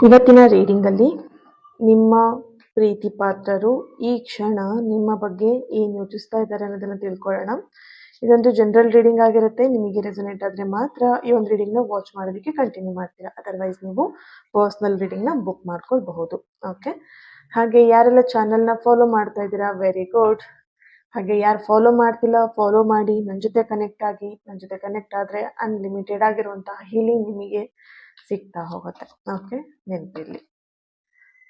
ಇವತ್ತಿನ ರೀಡಿಂಗಲ್ಲಿ ನಿಮ್ಮ ಪ್ರೀತಿ ಪಾತ್ರರು ಈ ಕ್ಷಣ ನಿಮ್ಮ ಬಗ್ಗೆ ಏನು ಯೋಚಿಸ್ತಾ ಇದ್ದಾರೆ ಅನ್ನೋದನ್ನು ತಿಳ್ಕೊಳ್ಳೋಣ. ಇದೊಂದು ಜನರಲ್ ರೀಡಿಂಗ್ ಆಗಿರುತ್ತೆ. ನಿಮಗೆ ರೆಸೊನೇಟ್ ಆದರೆ ಮಾತ್ರ ಈ ಒಂದು ರೀಡಿಂಗ್ನ ವಾಚ್ ಮಾಡೋದಕ್ಕೆ ಕಂಟಿನ್ಯೂ ಮಾಡ್ತೀರಾ. ಅದರ್ವೈಸ್ ನೀವು ಪರ್ಸ್ನಲ್ ರೀಡಿಂಗ್ನ ಬುಕ್ ಮಾಡ್ಕೊಳ್ಬಹುದು. ಓಕೆ, ಹಾಗೆ ಯಾರೆಲ್ಲ ಚಾನಲ್ನ ಫಾಲೋ ಮಾಡ್ತಾ ಇದ್ದೀರಾ, ವೆರಿ ಗುಡ್. ಹಾಗೆ ಯಾರು ಫಾಲೋ ಮಾಡ್ತಿಲ್ಲ, ಫಾಲೋ ಮಾಡಿ, ನನ್ನ ಜೊತೆ ಕನೆಕ್ಟ್ ಆಗಿ. ನನ್ನ ಜೊತೆ ಕನೆಕ್ಟ್ ಆದರೆ ಅನ್ಲಿಮಿಟೆಡ್ ಆಗಿರುವಂತಹ ಹೀಲಿಂಗ್ ನಿಮಗೆ ಸಿಗ್ತಾ ಹೋಗುತ್ತೆ. ಓಕೆ, ನೆನಪಿರಲಿ.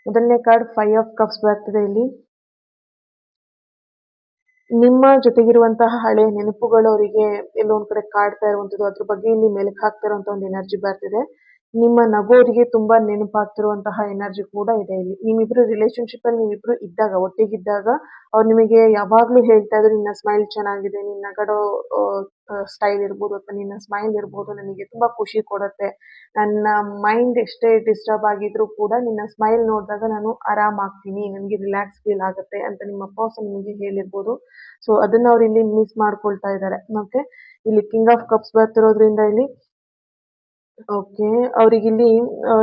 ಮೊದಲನೇ ಕಾರ್ಡ್ 5 ಆಫ್ ಕಪ್ಸ್ ಬರ್ತದೆ ಇಲ್ಲಿ. ನಿಮ್ಮ ಜೊತೆಗಿರುವಂತಹ ಹಳೆ ನೆನಪುಗಳು ಅವರಿಗೆ ಎಲ್ಲೊಂದ್ ಕಡೆ ಕಾಡ್ತಾ ಇರುವಂತದ್ದು, ಅದ್ರ ಬಗ್ಗೆ ಇಲ್ಲಿ ಮೆಲುಕು ಹಾಕ್ತಾ ಇರುವಂತ ಒಂದು ಎನರ್ಜಿ ಬರ್ತಿದೆ. ನಿಮ್ಮ ನಗೋರಿಗೆ ತುಂಬಾ ನೆನಪಾಗ್ತಿರುವಂತಹ ಎನರ್ಜಿ ಕೂಡ ಇದೆ ಇಲ್ಲಿ. ನಿಮ್ಮಿಬ್ರು ರಿಲೇಶನ್ಶಿಪ್ ಅಲ್ಲಿ ನೀವಿಬ್ರು ಇದ್ದಾಗ, ಒಟ್ಟಿಗಿದ್ದಾಗ ಅವ್ರು ನಿಮಗೆ ಯಾವಾಗ್ಲೂ ಹೇಳ್ತಾ ಇದ್ರು, ನಿನ್ನ ಸ್ಮೈಲ್ ಚೆನ್ನಾಗಿದೆ, ನಿನ್ನ ನಗಡೋ ಸ್ಟೈಲ್ ಇರ್ಬೋದು ಅಥವಾ ನಿನ್ನ ಸ್ಮೈಲ್ ಇರ್ಬೋದು, ನನಗೆ ತುಂಬಾ ಖುಷಿ ಕೊಡುತ್ತೆ. ನನ್ನ ಮೈಂಡ್ ಎಷ್ಟೇ ಡಿಸ್ಟರ್ಬ್ ಆಗಿದ್ರು ಕೂಡ ನಿನ್ನ ಸ್ಮೈಲ್ ನೋಡಿದಾಗ ನಾನು ಆರಾಮ್ ಆಗ್ತೀನಿ, ನನಗೆ ರಿಲ್ಯಾಕ್ಸ್ ಫೀಲ್ ಆಗುತ್ತೆ ಅಂತ ನಿಮ್ಮ ಪರ್ಸನ್ ನಿಮಗೆ ಹೇಳಿರ್ಬೋದು. ಸೊ ಅದನ್ನ ಅವ್ರು ಇಲ್ಲಿ ಮಿಸ್ ಮಾಡ್ಕೊಳ್ತಾ ಇದ್ದಾರೆ. ಓಕೆ, ಇಲ್ಲಿ ಕಿಂಗ್ ಆಫ್ ಕಪ್ಸ್ ಬರ್ತಿರೋದ್ರಿಂದ ಇಲ್ಲಿ ಓಕೆ, ಅವ್ರಿಗಿಲ್ಲಿ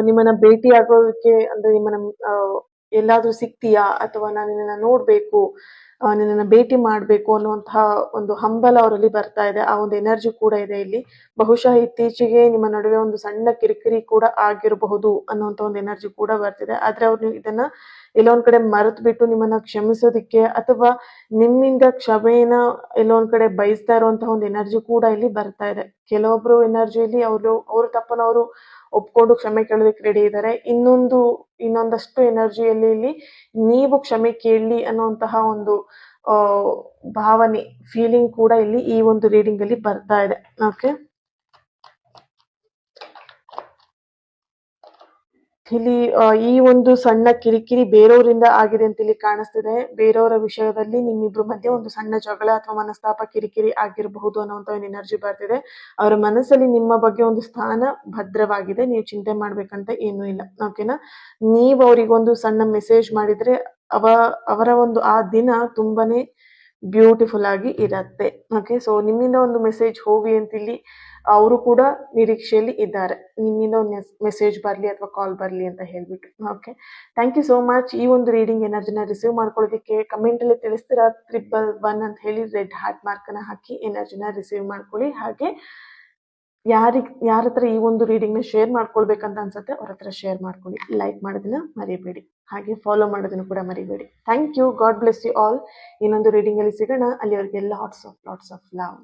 ನಿಮ್ಮನ್ನ ಭೇಟಿ ಆಗೋದಕ್ಕೆ, ಅಂದ್ರೆ ನಿಮ್ಮನ್ನ ಎಲ್ಲಾದ್ರೂ ಸಿಗ್ತೀಯಾ ಅಥವಾ ನಾನು ನಿನ್ನನ್ನ ನೋಡ್ಬೇಕು, ನಿನ್ನನ್ನ ಭೇಟಿ ಮಾಡ್ಬೇಕು ಅನ್ನುವಂತಹ ಒಂದು ಹಂಬಲ ಅವರಲ್ಲಿ ಬರ್ತಾ ಇದೆ. ಆ ಒಂದು ಎನರ್ಜಿ ಕೂಡ ಇದೆ ಇಲ್ಲಿ. ಬಹುಶಃ ಇತ್ತೀಚೆಗೆ ನಿಮ್ಮ ನಡುವೆ ಒಂದು ಸಣ್ಣ ಕಿರಿಕಿರಿ ಕೂಡ ಆಗಿರಬಹುದು ಅನ್ನುವಂತ ಒಂದು ಎನರ್ಜಿ ಕೂಡ ಬರ್ತಿದೆ. ಆದ್ರೆ ಅವ್ರು ಇದನ್ನ ಎಲ್ಲೊಂದ್ ಕಡೆ ಮರೆತು ಬಿಟ್ಟು ನಿಮ್ಮನ್ನ ಕ್ಷಮಿಸೋದಿಕ್ಕೆ ಅಥವಾ ನಿಮ್ಮಿಂದ ಕ್ಷಮೆನ ಎಲ್ಲೊಂದ್ ಕಡೆ ಬಯಸ್ತಾ ಇರುವಂತಹ ಒಂದು ಎನರ್ಜಿ ಕೂಡ ಇಲ್ಲಿ ಬರ್ತಾ ಇದೆ. ಕೆಲವೊಬ್ರು ಎನರ್ಜಿಯಲ್ಲಿ ಅವ್ರ ತಪ್ಪನ್ನ ಅವರು ಒಪ್ಕೊಂಡು ಕ್ಷಮೆ ಕೇಳೋದಕ್ಕೆ ರೆಡಿ ಇದ್ದಾರೆ. ಇನ್ನೊಂದಷ್ಟು ಎನರ್ಜಿಯಲ್ಲಿ ಇಲ್ಲಿ ನೀವು ಕ್ಷಮೆ ಕೇಳಲಿ ಅನ್ನುವಂತಹ ಒಂದು ಭಾವನೆ, ಫೀಲಿಂಗ್ ಕೂಡ ಇಲ್ಲಿ ಈ ಒಂದು ರೀಡಿಂಗ್ ಅಲ್ಲಿ ಬರ್ತಾ ಇದೆ. ಓಕೆ, ಇಲ್ಲಿ ಈ ಒಂದು ಸಣ್ಣ ಕಿರಿಕಿರಿ ಬೇರೆಯವರಿಂದ ಆಗಿದೆ ಅಂತ ಇಲ್ಲಿ ಕಾಣಿಸ್ತಿದೆ. ಬೇರೆಯವರ ವಿಷಯದಲ್ಲಿ ನಿಮ್ಮಿಬ್ರು ಮಧ್ಯೆ ಒಂದು ಸಣ್ಣ ಜಗಳ ಅಥವಾ ಮನಸ್ತಾಪ, ಕಿರಿಕಿರಿ ಆಗಿರಬಹುದು ಅನ್ನುವಂತ ಒಂದು ಎನರ್ಜಿ ಬರ್ತಿದೆ. ಅವರ ಮನಸ್ಸಲ್ಲಿ ನಿಮ್ಮ ಬಗ್ಗೆ ಒಂದು ಸ್ಥಾನ ಭದ್ರವಾಗಿದೆ, ನೀವು ಚಿಂತೆ ಮಾಡ್ಬೇಕಂತ ಏನೂ ಇಲ್ಲ. ಓಕೆನಾ, ನೀವು ಅವರಿಗೊಂದು ಸಣ್ಣ ಮೆಸೇಜ್ ಮಾಡಿದ್ರೆ ಅವರ ಒಂದು ಆ ದಿನ ತುಂಬಾನೇ ಬ್ಯೂಟಿಫುಲ್ ಆಗಿ ಇರತ್ತೆ. ಓಕೆ, ಸೊ ನಿಮ್ಮಿಂದ ಒಂದು ಮೆಸೇಜ್ ಹೋಗಿ ಅಂತ ಇಲ್ಲಿ ಅವರು ಕೂಡ ನಿರೀಕ್ಷೆಯಲ್ಲಿ ಇದ್ದಾರೆ, ನಿಮ್ಮಿಂದ ಒಂದು ಮೆಸೇಜ್ ಬರಲಿ ಅಥವಾ ಕಾಲ್ ಬರಲಿ ಅಂತ ಹೇಳ್ಬಿಟ್ಟು. Okay, thank you so much. ಈ ಒಂದು ರೀಡಿಂಗ್ ಎನರ್ಜಿನ ರಿಸೀವ್ ಮಾಡ್ಕೊಳ್ಳೋದಕ್ಕೆ ಕಮೆಂಟ್ ಅಲ್ಲಿ ತಿಳಿಸ್ತೀರಾ 111 ಅಂತ ಹೇಳಿ ರೆಡ್ ಹಾರ್ಟ್ ಮಾರ್ಕ್ ಅನ್ನ ಹಾಕಿ ಎನರ್ಜಿನ ರಿಸೀವ್ ಮಾಡ್ಕೊಳ್ಳಿ. ಹಾಗೆ ಯಾರ ಹತ್ರ ಈ ಒಂದು ರೀಡಿಂಗ್ ನ ಶೇರ್ ಮಾಡ್ಕೊಳ್ಬೇಕಂತ ಅನ್ಸುತ್ತೆ ಅವ್ರ ಹತ್ರ ಶೇರ್ ಮಾಡ್ಕೊಳ್ಳಿ. ಲೈಕ್ ಮಾಡೋದನ್ನ ಮರಿಬೇಡಿ, ಹಾಗೆ ಫಾಲೋ ಮಾಡೋದನ್ನು ಕೂಡ ಮರಿಬೇಡಿ. Thank you, God bless you all. ಇನ್ನೊಂದು ರೀಡಿಂಗ್ ಅಲ್ಲಿ ಸಿಗೋಣ. ಅಲ್ಲಿವರೆಗೆ ಲಾಟ್ಸ್ ಆಫ್ ಲವ್.